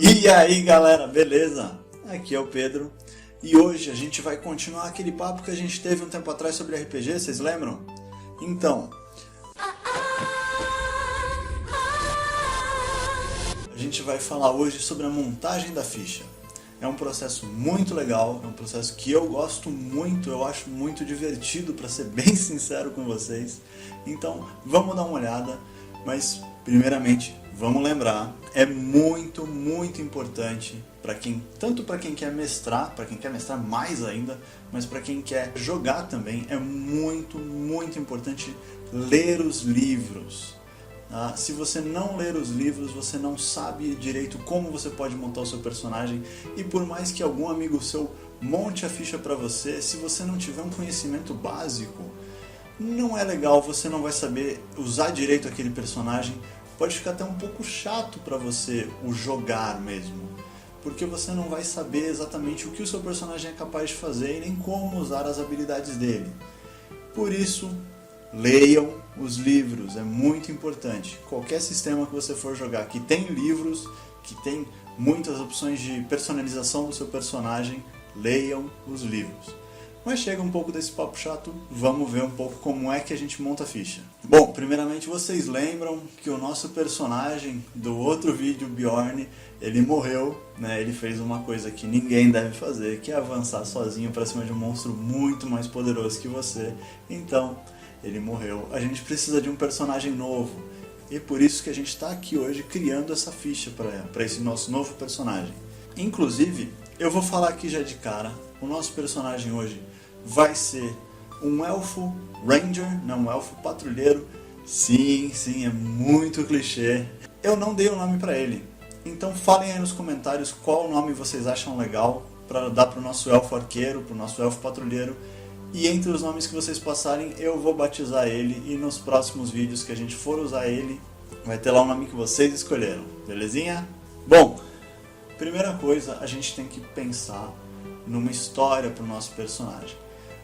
E aí galera, beleza? Aqui é o Pedro e hoje a gente vai continuar aquele papo que a gente teve um tempo atrás sobre RPG, vocês lembram? Então, a gente vai falar hoje sobre a montagem da ficha. É um processo muito legal, é um processo que eu gosto muito, eu acho muito divertido, para ser bem sincero com vocês. Então, vamos dar uma olhada, mas primeiramente, vamos lembrar, é muito importante para quem, tanto para quem quer mestrar, para quem quer mestrar mais ainda, mas para quem quer jogar também, é muito importante ler os livros. Se você não ler os livros, você não sabe direito como você pode montar o seu personagem, e por mais que algum amigo seu monte a ficha para você, se você não tiver um conhecimento básico, não é legal, você não vai saber usar direito aquele personagem, pode ficar até um pouco chato para você o jogar mesmo, porque você não vai saber exatamente o que o seu personagem é capaz de fazer e nem como usar as habilidades dele. Por isso, leiam os livros, é muito importante. Qualquer sistema que você for jogar que tem livros, que tem muitas opções de personalização do seu personagem, leiam os livros. Mas chega um pouco desse papo chato, vamos ver um pouco como é que a gente monta a ficha. Bom, primeiramente vocês lembram que o nosso personagem do outro vídeo, Bjorn, ele morreu, né? Ele fez uma coisa que ninguém deve fazer, que é avançar sozinho para cima de um monstro muito mais poderoso que você. Então, ele morreu. A gente precisa de um personagem novo. E por isso que a gente está aqui hoje criando essa ficha para esse nosso novo personagem. Inclusive, eu vou falar aqui já de cara, o nosso personagem hoje vai ser um elfo ranger, não, um elfo patrulheiro. Sim, é muito clichê. Eu não dei o nome para ele. Então falem aí nos comentários qual nome vocês acham legal para dar para o nosso elfo arqueiro, para o nosso elfo patrulheiro. E entre os nomes que vocês passarem, eu vou batizar ele, e nos próximos vídeos que a gente for usar ele, vai ter lá o nome que vocês escolheram, belezinha? Bom, primeira coisa, a gente tem que pensar numa história para o nosso personagem.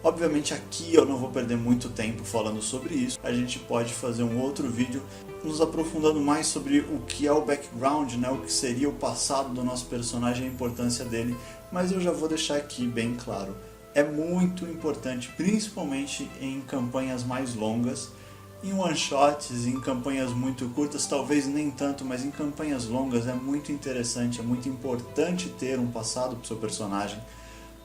Obviamente aqui eu não vou perder muito tempo falando sobre isso, a gente pode fazer um outro vídeo nos aprofundando mais sobre o que é o background, né, o que seria o passado do nosso personagem e a importância dele, mas eu já vou deixar aqui bem claro. É muito importante, principalmente em campanhas mais longas, em one-shots, em campanhas muito curtas, talvez nem tanto, mas em campanhas longas é muito interessante, é muito importante ter um passado para o seu personagem,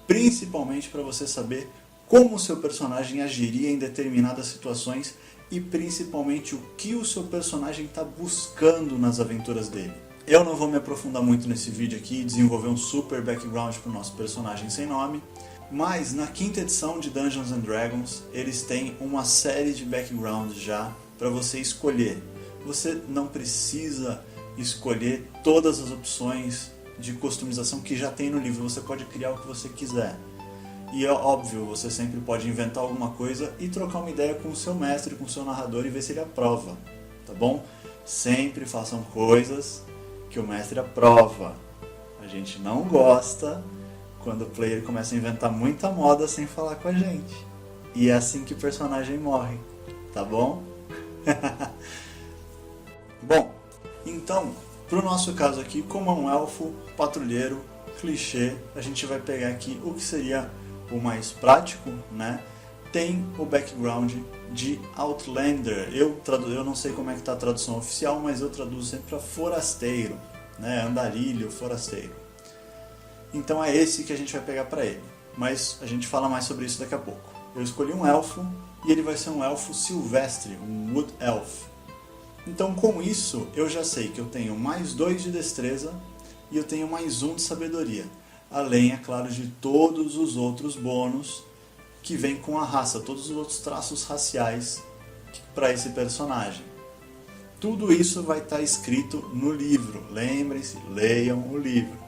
principalmente para você saber como o seu personagem agiria em determinadas situações e principalmente o que o seu personagem está buscando nas aventuras dele. Eu não vou me aprofundar muito nesse vídeo aqui e desenvolver um super background para o nosso personagem sem nome, mas na quinta edição de Dungeons and Dragons, eles têm uma série de backgrounds já para você escolher. Você não precisa escolher todas as opções de customização que já tem no livro, você pode criar o que você quiser. E é óbvio, você sempre pode inventar alguma coisa e trocar uma ideia com o seu mestre, com o seu narrador e ver se ele aprova, tá bom? Sempre façam coisas que o mestre aprova. A gente não gosta quando o player começa a inventar muita moda sem falar com a gente. E é assim que o personagem morre, tá bom? Bom, então, pro nosso caso aqui, como é um elfo patrulheiro, clichê, a gente vai pegar aqui o que seria o mais prático, né? Tem o background de Outlander. Eu não sei como é que tá a tradução oficial, mas eu traduzo sempre para forasteiro, né? Andarilho, forasteiro. Então é esse que a gente vai pegar para ele, mas a gente fala mais sobre isso daqui a pouco. Eu escolhi um elfo e ele vai ser um elfo silvestre, um wood elf. Então com isso eu já sei que eu tenho mais 2 de destreza e eu tenho mais 1 de sabedoria. Além, é claro, de todos os outros bônus que vem com a raça, todos os outros traços raciais para esse personagem. Tudo isso vai estar escrito no livro, lembrem-se, leiam o livro.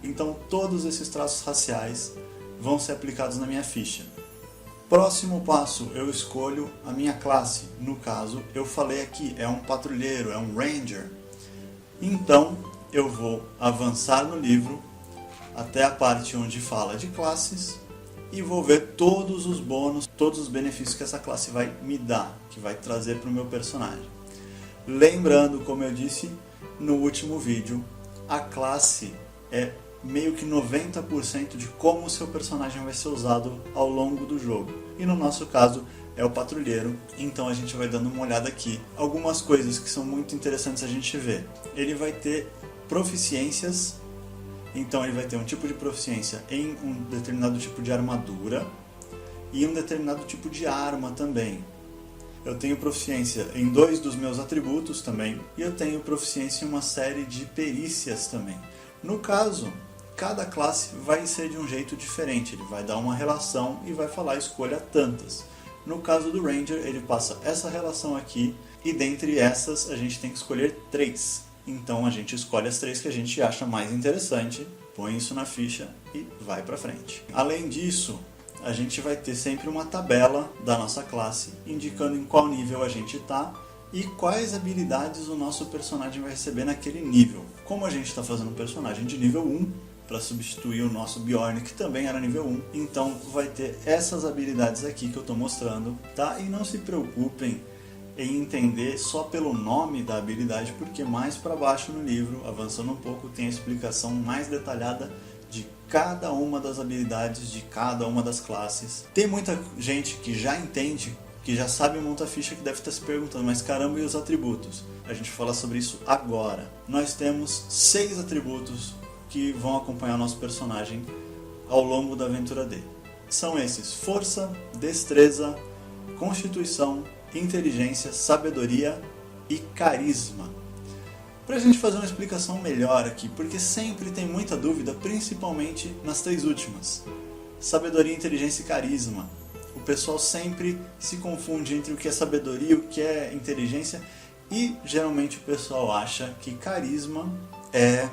Então todos esses traços raciais vão ser aplicados na minha ficha. Próximo passo, eu escolho a minha classe. No caso, eu falei aqui, é um patrulheiro, é um ranger. Então eu vou avançar no livro até a parte onde fala de classes e vou ver todos os bônus, todos os benefícios que essa classe vai me dar, que vai trazer para o meu personagem. Lembrando, como eu disse no último vídeo, a classe é meio que 90% de como o seu personagem vai ser usado ao longo do jogo. E no nosso caso é o patrulheiro, então a gente vai dando uma olhada aqui. Algumas coisas que são muito interessantes a gente ver. Ele vai ter proficiências, então ele vai ter um tipo de proficiência em um determinado tipo de armadura e um determinado tipo de arma também. Eu tenho proficiência em 2 dos meus atributos também, e eu tenho proficiência em uma série de perícias também. No caso, cada classe vai ser de um jeito diferente, ele vai dar uma relação e vai falar escolha tantas. No caso do Ranger, ele passa essa relação aqui, e dentre essas a gente tem que escolher 3. Então a gente escolhe as 3 que a gente acha mais interessante, põe isso na ficha e vai pra frente. Além disso, a gente vai ter sempre uma tabela da nossa classe, indicando em qual nível a gente está e quais habilidades o nosso personagem vai receber naquele nível. Como a gente está fazendo um personagem de nível 1, para substituir o nosso Bjorn, que também era nível 1, então vai ter essas habilidades aqui que eu estou mostrando, tá? E não se preocupem em entender só pelo nome da habilidade, porque mais para baixo no livro, avançando um pouco, tem a explicação mais detalhada de cada uma das habilidades de cada uma das classes. Tem muita gente que já entende, que já sabe montar ficha, que deve estar se perguntando, mas caramba, e os atributos? A gente fala sobre isso agora. Nós temos 6 atributos que vão acompanhar o nosso personagem ao longo da aventura dele. São esses: força, destreza, constituição, inteligência, sabedoria e carisma. Para a gente fazer uma explicação melhor aqui, porque sempre tem muita dúvida, principalmente nas 3 últimas. Sabedoria, inteligência e carisma. O pessoal sempre se confunde entre o que é sabedoria e o que é inteligência, e geralmente o pessoal acha que carisma é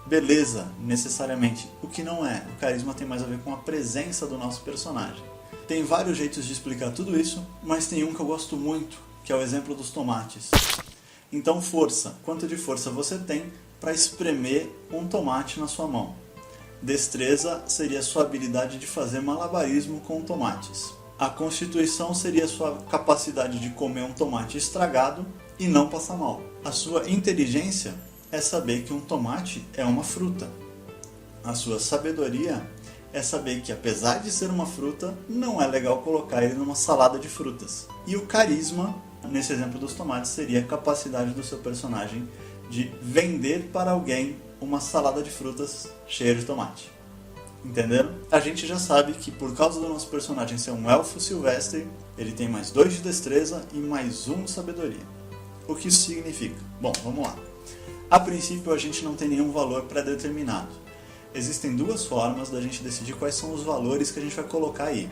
beleza, necessariamente, o que não é. O carisma tem mais a ver com a presença do nosso personagem. Tem vários jeitos de explicar tudo isso, mas tem um que eu gosto muito, que é o exemplo dos tomates. Então, força. Quanto de força você tem para espremer um tomate na sua mão? Destreza seria a sua habilidade de fazer malabarismo com tomates. A constituição seria a sua capacidade de comer um tomate estragado e não passar mal. A sua inteligência é saber que um tomate é uma fruta. A sua sabedoria é saber que, apesar de ser uma fruta, não é legal colocar ele numa salada de frutas. E o carisma, nesse exemplo dos tomates, seria a capacidade do seu personagem de vender para alguém uma salada de frutas cheia de tomate. Entenderam? A gente já sabe que, por causa do nosso personagem ser um elfo silvestre, ele tem mais 2 de destreza e mais 1 de sabedoria. O que isso significa? Bom, vamos lá. A princípio, a gente não tem nenhum valor pré-determinado. Existem 2 formas da gente decidir quais são os valores que a gente vai colocar aí.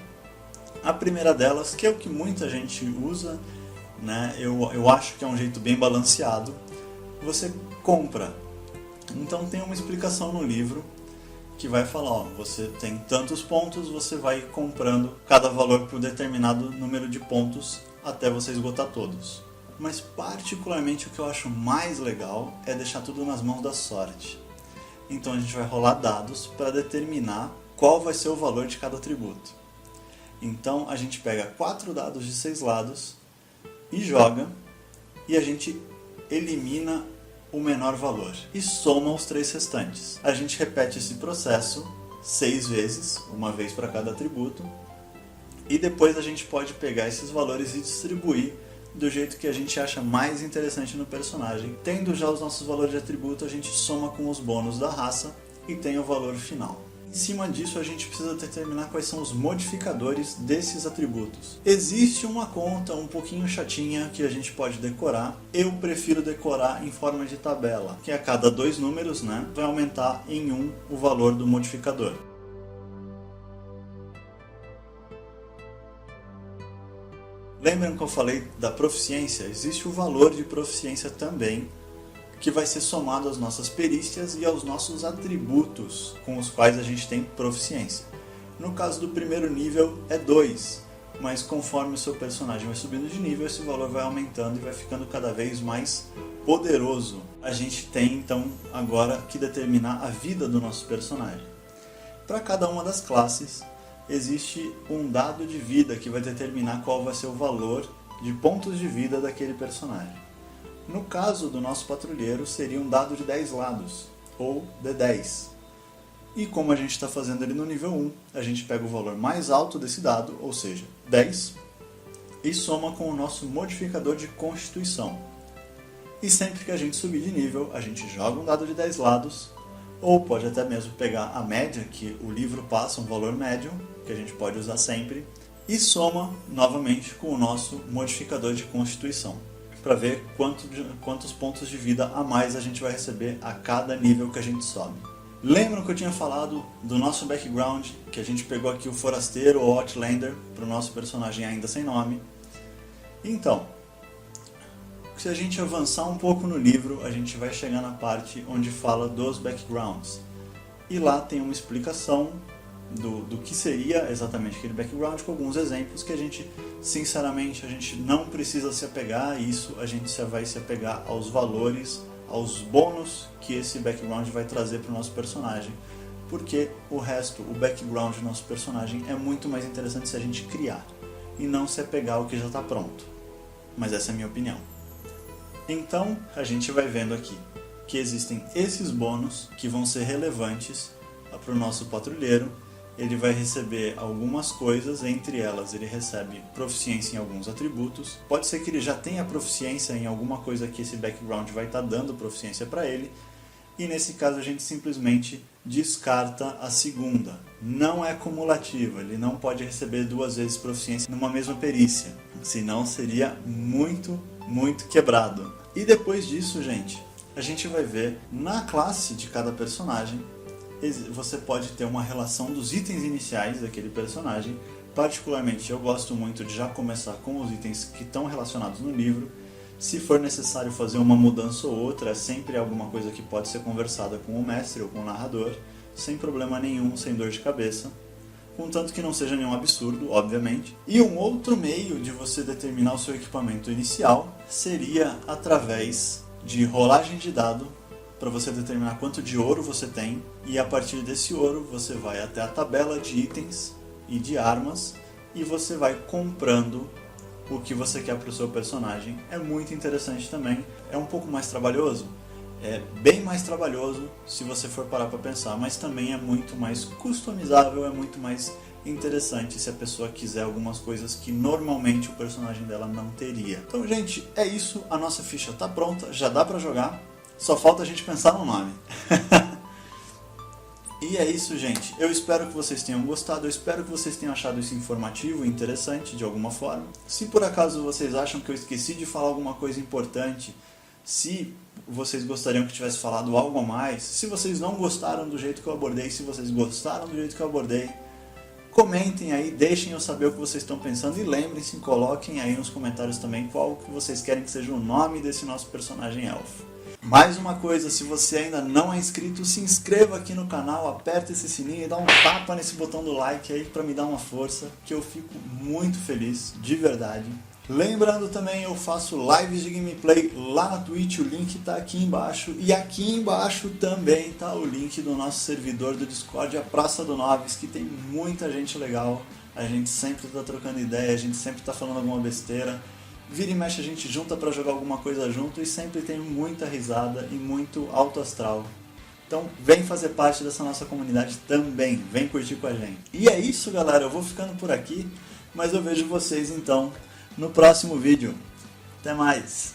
A primeira delas, que é o que muita gente usa, né? Eu acho que é um jeito bem balanceado, você compra. Então tem uma explicação no livro que vai falar, ó, você tem tantos pontos, você vai comprando cada valor por determinado número de pontos até você esgotar todos. Mas particularmente o que eu acho mais legal é deixar tudo nas mãos da sorte. Então a gente vai rolar dados para determinar qual vai ser o valor de cada atributo. Então a gente pega 4 dados de 6 lados e joga, e a gente elimina o menor valor e soma os 3 restantes. A gente repete esse processo 6 vezes, uma vez para cada atributo, e depois a gente pode pegar esses valores e distribuir do jeito que a gente acha mais interessante no personagem. Tendo já os nossos valores de atributo, a gente soma com os bônus da raça e tem o valor final. Em cima disso, a gente precisa determinar quais são os modificadores desses atributos. Existe uma conta um pouquinho chatinha que a gente pode decorar. Eu prefiro decorar em forma de tabela, que a cada 2 números, né, vai aumentar em 1 o valor do modificador. Lembram que eu falei da proficiência? Existe o valor de proficiência também, que vai ser somado às nossas perícias e aos nossos atributos com os quais a gente tem proficiência. No caso do primeiro nível é 2, mas conforme o seu personagem vai subindo de nível, esse valor vai aumentando e vai ficando cada vez mais poderoso. A gente tem então agora que determinar a vida do nosso personagem. Para cada uma das classes existe um dado de vida que vai determinar qual vai ser o valor de pontos de vida daquele personagem. No caso do nosso patrulheiro, seria um dado de 10 lados. ou D10. E como a gente está fazendo ele no nível 1, a gente pega o valor mais alto desse dado, ou seja, 10, e soma com o nosso modificador de constituição. E sempre que a gente subir de nível, a gente joga um dado de 10 lados, ou pode até mesmo pegar a média, que o livro passa um valor médio, que a gente pode usar sempre, e soma novamente com o nosso modificador de constituição, para ver quantos pontos de vida a mais a gente vai receber a cada nível que a gente sobe. Lembram que eu tinha falado do nosso background, que a gente pegou aqui o forasteiro ou Outlander para o nosso personagem ainda sem nome? Então, se a gente avançar um pouco no livro, a gente vai chegar na parte onde fala dos backgrounds. E lá tem uma explicação do que seria exatamente aquele background, com alguns exemplos que a gente, sinceramente, a gente não precisa se apegar a isso, a gente vai se apegar aos valores, aos bônus que esse background vai trazer para o nosso personagem. Porque o resto, o background do nosso personagem é muito mais interessante se a gente criar e não se apegar ao que já está pronto. Mas essa é a minha opinião. Então, a gente vai vendo aqui que existem esses bônus que vão ser relevantes para o nosso patrulheiro. Ele vai receber algumas coisas, entre elas ele recebe proficiência em alguns atributos. Pode ser que ele já tenha proficiência em alguma coisa que esse background vai estar dando proficiência para ele. E nesse caso a gente simplesmente descarta a segunda. Não é cumulativo, ele não pode receber 2 vezes proficiência numa mesma perícia. Senão seria muito quebrado. E depois disso, gente, a gente vai ver na classe de cada personagem, você pode ter uma relação dos itens iniciais daquele personagem. Particularmente, eu gosto muito de já começar com os itens que estão relacionados no livro. Se for necessário fazer uma mudança ou outra, é sempre alguma coisa que pode ser conversada com o mestre ou com o narrador, sem problema nenhum, sem dor de cabeça. Contanto que não seja nenhum absurdo, obviamente. E um outro meio de você determinar o seu equipamento inicial seria através de rolagem de dado, para você determinar quanto de ouro você tem, e a partir desse ouro você vai até a tabela de itens e de armas e você vai comprando o que você quer para o seu personagem. É muito interessante também, é um pouco mais trabalhoso, é bem mais trabalhoso se você for parar para pensar, mas também é muito mais customizável, é muito mais interessante se a pessoa quiser algumas coisas que normalmente o personagem dela não teria. Então, gente, é isso, a nossa ficha está pronta, já dá para jogar. Só falta a gente pensar no nome. E é isso, gente. Eu espero que vocês tenham gostado. Eu espero que vocês tenham achado isso informativo e interessante de alguma forma. Se por acaso vocês acham que eu esqueci de falar alguma coisa importante, se vocês gostariam que eu tivesse falado algo a mais, se vocês não gostaram do jeito que eu abordei, se vocês gostaram do jeito que eu abordei, comentem aí, deixem eu saber o que vocês estão pensando e lembrem-se, coloquem aí nos comentários também qual que vocês querem que seja o nome desse nosso personagem elfo. Mais uma coisa, se você ainda não é inscrito, se inscreva aqui no canal, aperta esse sininho e dá um tapa nesse botão do like aí para me dar uma força, que eu fico muito feliz, de verdade. Lembrando também, eu faço lives de gameplay lá na Twitch, o link está aqui embaixo. E aqui embaixo também está o link do nosso servidor do Discord, a Praça do Noves, que tem muita gente legal. A gente sempre está trocando ideia, a gente sempre está falando alguma besteira. Vira e mexe a gente junta para jogar alguma coisa junto e sempre tem muita risada e muito alto astral. Então vem fazer parte dessa nossa comunidade também, vem curtir com a gente. E é isso, galera, eu vou ficando por aqui, mas eu vejo vocês então no próximo vídeo. Até mais!